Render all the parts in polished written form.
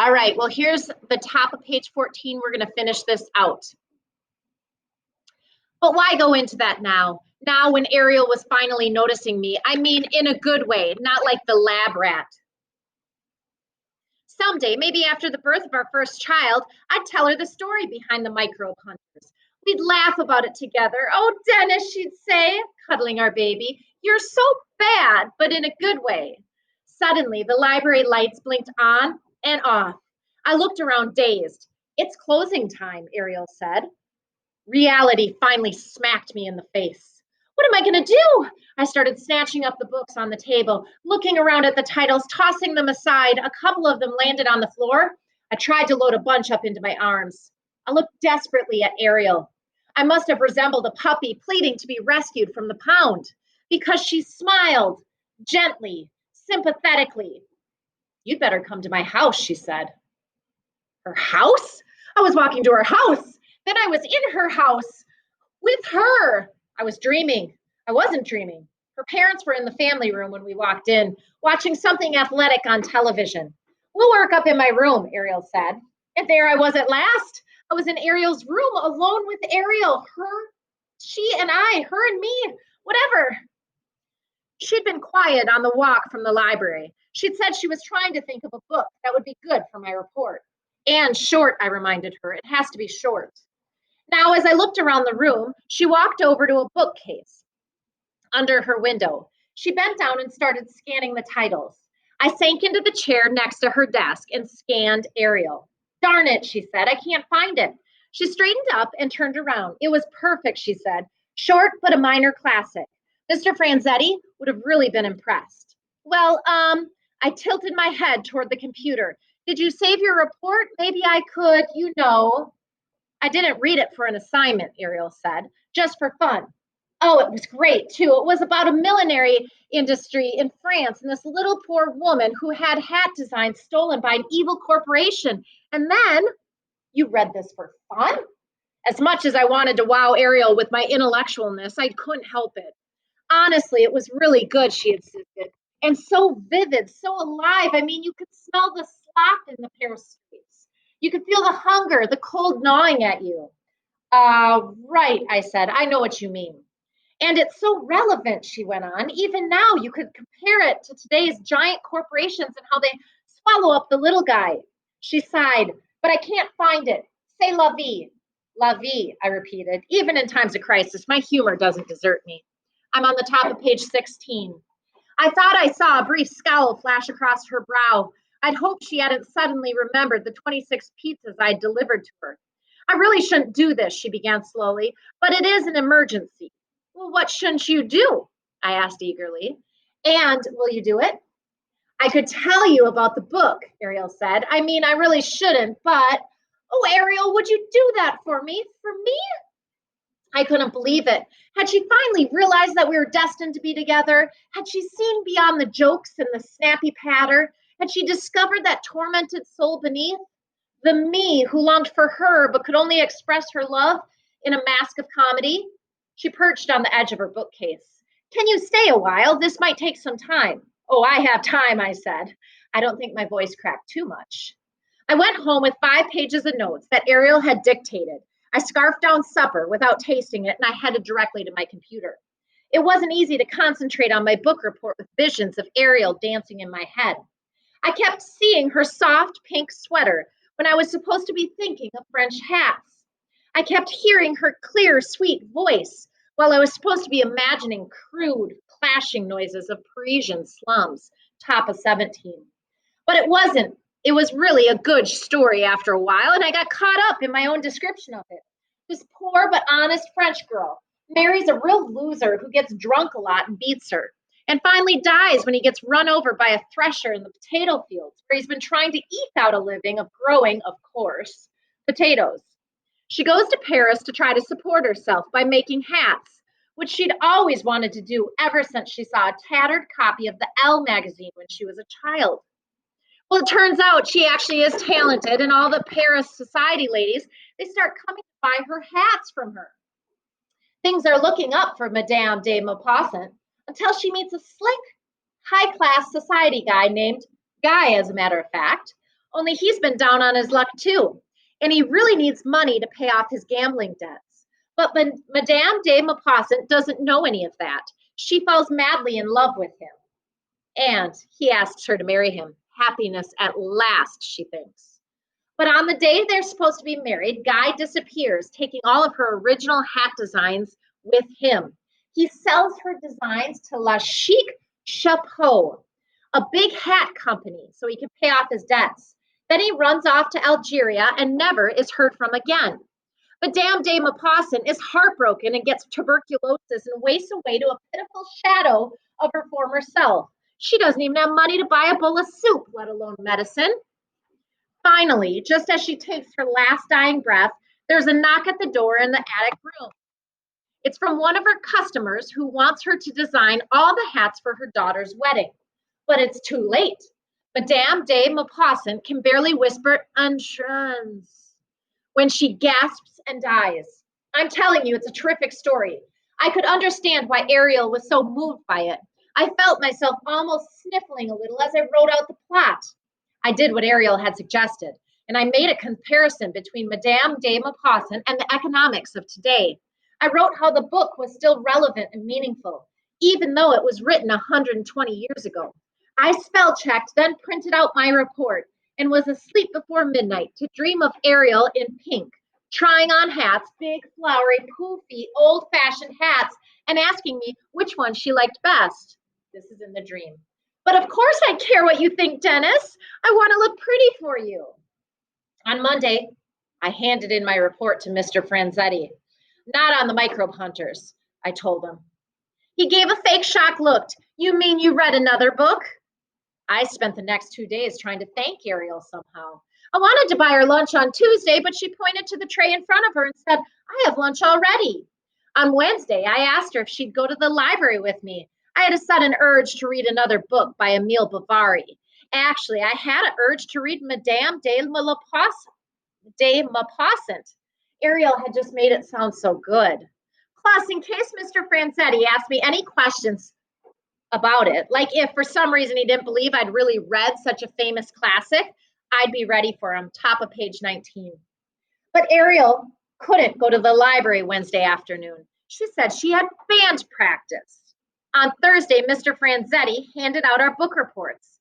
All right, well, here's the top of page 14. We're going to finish this out. But why go into that now? Now, when Ariel was finally noticing me, I mean, in a good way, not like the lab rat. Someday, maybe after the birth of our first child, I'd tell her the story behind the microbe hunters. We'd laugh about it together. Oh, Dennis, she'd say, cuddling our baby, you're so bad, but in a good way. Suddenly, the library lights blinked on and off. I looked around dazed. It's closing time, Ariel said. Reality finally smacked me in the face. What am I going to do? I started snatching up the books on the table, looking around at the titles, tossing them aside. A couple of them landed on the floor. I tried to load a bunch up into my arms. I looked desperately at Ariel. I must have resembled a puppy pleading to be rescued from the pound because she smiled gently, sympathetically. You'd better come to my house, she said. Her house? I was walking to her house. Then I was in her house with her. I was dreaming. I wasn't dreaming. Her parents were in the family room when we walked in, watching something athletic on television. We'll work up in my room, Ariel said. And there I was at last. I was in Ariel's room alone with Ariel. She and I, her and me, whatever. She'd been quiet on the walk from the library. She'd said she was trying to think of a book that would be good for my report. And short, I reminded her. It has to be short. Now, as I looked around the room, she walked over to a bookcase under her window. She bent down and started scanning the titles. I sank into the chair next to her desk and scanned Ariel. Darn it, she said, I can't find it. She straightened up and turned around. It was perfect, she said. Short, but a minor classic. Mr. Franzetti would have really been impressed. Well, I tilted my head toward the computer. Did you save your report? Maybe I could, I didn't read it for an assignment, Ariel said, just for fun. Oh, it was great, too. It was about a millinery industry in France and this little poor woman who had hat designs stolen by an evil corporation. And then, you read this for fun? As much as I wanted to wow Ariel with my intellectualness, I couldn't help it. Honestly, it was really good, she insisted. And so vivid, so alive. I mean, you could smell the slop in the Paris streets. You could feel the hunger, the cold gnawing at you. Right, I said. I know what you mean. And it's so relevant, she went on. Even now, you could compare it to today's giant corporations and how they swallow up the little guy. She sighed, but I can't find it. Say la vie. La vie, I repeated. Even in times of crisis, my humor doesn't desert me. I'm on the top of page 16. I thought I saw a brief scowl flash across her brow. I'd hoped she hadn't suddenly remembered the 26 pizzas I'd delivered to her. I really shouldn't do this, she began slowly, but it is an emergency. Well, what shouldn't you do? I asked eagerly. And will you do it? I could tell you about the book, Ariel said. I mean, I really shouldn't, but, oh, Ariel, would you do that for me? For me? I couldn't believe it. Had she finally realized that we were destined to be together? Had she seen beyond the jokes and the snappy patter? Had she discovered that tormented soul beneath? The me who longed for her but could only express her love in a mask of comedy? She perched on the edge of her bookcase. Can you stay a while? This might take some time. Oh, I have time, I said. I don't think my voice cracked too much. I went home with 5 pages of notes that Ariel had dictated. I scarfed down supper without tasting it, and I headed directly to my computer. It wasn't easy to concentrate on my book report with visions of Ariel dancing in my head. I kept seeing her soft pink sweater when I was supposed to be thinking of French hats. I kept hearing her clear, sweet voice while I was supposed to be imagining crude, clashing noises of Parisian slums, top of 17. But it wasn't. It was really a good story after a while, and I got caught up in my own description of it. This poor but honest French girl marries a real loser who gets drunk a lot and beats her, and finally dies when he gets run over by a thresher in the potato fields, where he's been trying to eke out a living of growing, of course, potatoes. She goes to Paris to try to support herself by making hats, which she'd always wanted to do ever since she saw a tattered copy of the Elle magazine when she was a child. Well, it turns out she actually is talented, and all the Paris society ladies, they start coming to buy her hats from her. Things are looking up for Madame de Maupassant until she meets a slick, high-class society guy named Guy, as a matter of fact. Only he's been down on his luck too, and he really needs money to pay off his gambling debts. But Madame de Maupassant doesn't know any of that. She falls madly in love with him, and he asks her to marry him. Happiness at last, she thinks. But on the day they're supposed to be married, Guy disappears, taking all of her original hat designs with him. He sells her designs to La Chic Chapeau, a big hat company, so he can pay off his debts. Then he runs off to Algeria and never is heard from again. Madame de Maupassant is heartbroken and gets tuberculosis and wastes away to a pitiful shadow of her former self. She doesn't even have money to buy a bowl of soup, let alone medicine. Finally, just as she takes her last dying breath, there's a knock at the door in the attic room. It's from one of her customers who wants her to design all the hats for her daughter's wedding. But it's too late. Madame de Maupassant can barely whisper entrance when she gasps and dies. I'm telling you, it's a terrific story. I could understand why Ariel was so moved by it. I felt myself almost sniffling a little as I wrote out the plot. I did what Ariel had suggested, and I made a comparison between Madame de Maupassant and the economics of today. I wrote how the book was still relevant and meaningful, even though it was written 120 years ago. I spell checked, then printed out my report, and was asleep before midnight to dream of Ariel in pink, trying on hats, big, flowery, poofy, old-fashioned hats, and asking me which one she liked best. This is in the dream. But of course I care what you think, Dennis. I want to look pretty for you. On Monday, I handed in my report to Mr. Franzetti. Not on the microbe hunters, I told him. He gave a fake shocked look. You mean you read another book? I spent the next 2 days trying to thank Ariel somehow. I wanted to buy her lunch on Tuesday, but she pointed to the tray in front of her and said, I have lunch already. On Wednesday, I asked her if she'd go to the library with me. I had a sudden urge to read another book by Emile Bovary. Actually, I had an urge to read Madame de Maupassant. Ariel had just made it sound so good. Plus, in case Mr. Franzetti asked me any questions about it, like if for some reason he didn't believe I'd really read such a famous classic, I'd be ready for him, top of page 19. But Ariel couldn't go to the library Wednesday afternoon. She said she had band practice. On Thursday, Mr. Franzetti handed out our book reports.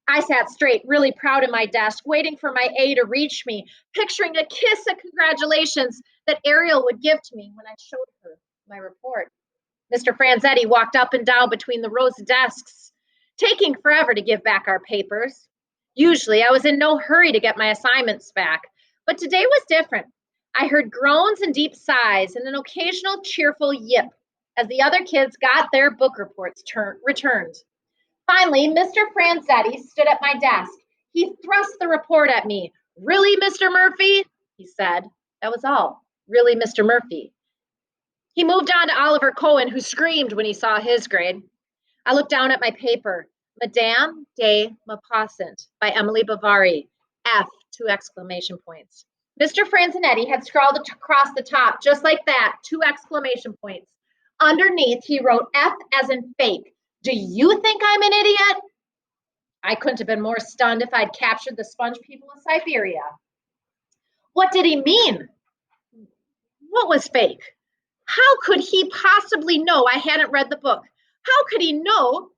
I sat straight, really proud of my desk, waiting for my A to reach me, picturing a kiss of congratulations that Ariel would give to me when I showed her my report. Mr. Franzetti walked up and down between the rows of desks, taking forever to give back our papers. Usually, I was in no hurry to get my assignments back, but today was different. I heard groans and deep sighs and an occasional cheerful yip as the other kids got their book reports returned. Finally, Mr. Franzetti stood at my desk. He thrust the report at me. Really, Mr. Murphy? He said. That was all. Really, Mr. Murphy. He moved on to Oliver Cohen, who screamed when he saw his grade. I looked down at my paper. Madame de Maupassant by Emily Bovary. F, 2 exclamation points. Mr. Franzetti had scrawled across the top, just like that, 2 exclamation points. Underneath, he wrote F as in fake. Do you think I'm an idiot? I couldn't have been more stunned if I'd captured the sponge people of Siberia. What did he mean? What was fake? How could he possibly know I hadn't read the book? How could he know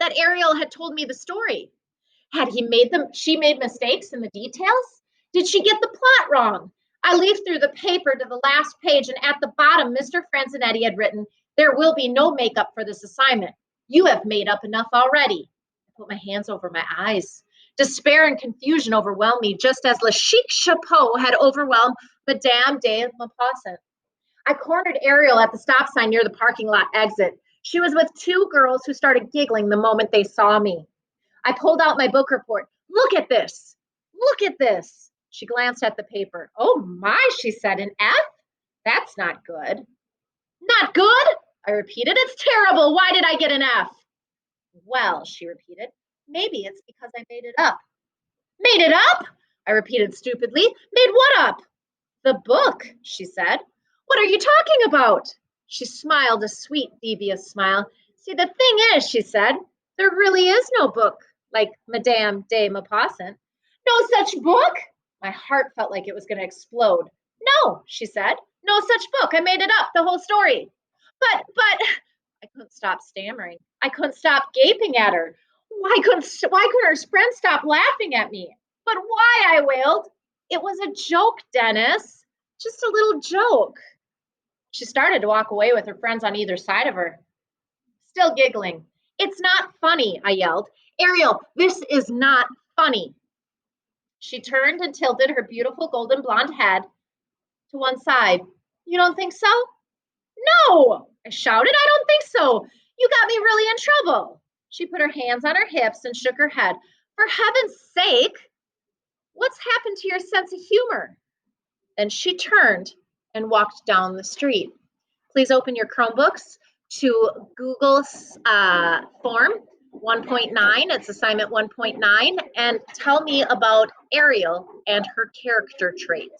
that Ariel had told me the story? Had she made mistakes in the details? Did she get the plot wrong? I leafed through the paper to the last page, and at the bottom, Mr. Franzetti had written, there will be no makeup for this assignment. You have made up enough already. I put my hands over my eyes. Despair and confusion overwhelmed me, just as Le Chic Chapeau had overwhelmed Madame de Maupassant. I cornered Ariel at the stop sign near the parking lot exit. She was with 2 girls who started giggling the moment they saw me. I pulled out my book report. Look at this. Look at this. She glanced at the paper. Oh my, she said, an F? That's not good. Not good? I repeated. It's terrible. Why did I get an F? Well, she repeated, maybe it's because I made it up. Made it up? I repeated stupidly. Made what up? The book, she said. What are you talking about? She smiled a sweet, devious smile. See, the thing is, she said, there really is no book like Madame de Maupassant. No such book? My heart felt like it was going to explode. No, she said. No such book. I made it up, the whole story. But, I couldn't stop stammering. I couldn't stop gaping at her. Why couldn't her friend stop laughing at me? But why? I wailed. It was a joke, Dennis. Just a little joke. She started to walk away with her friends on either side of her, still giggling. It's not funny, I yelled. Ariel, this is not funny. She turned and tilted her beautiful golden blonde head to one side. You don't think so? No, I shouted. I don't think so. You got me really in trouble. She put her hands on her hips and shook her head. For heaven's sake, what's happened to your sense of humor? Then she turned and walked down the street. Please open your Chromebooks to Google Form 1.9. It's assignment 1.9. And tell me about Ariel and her character traits.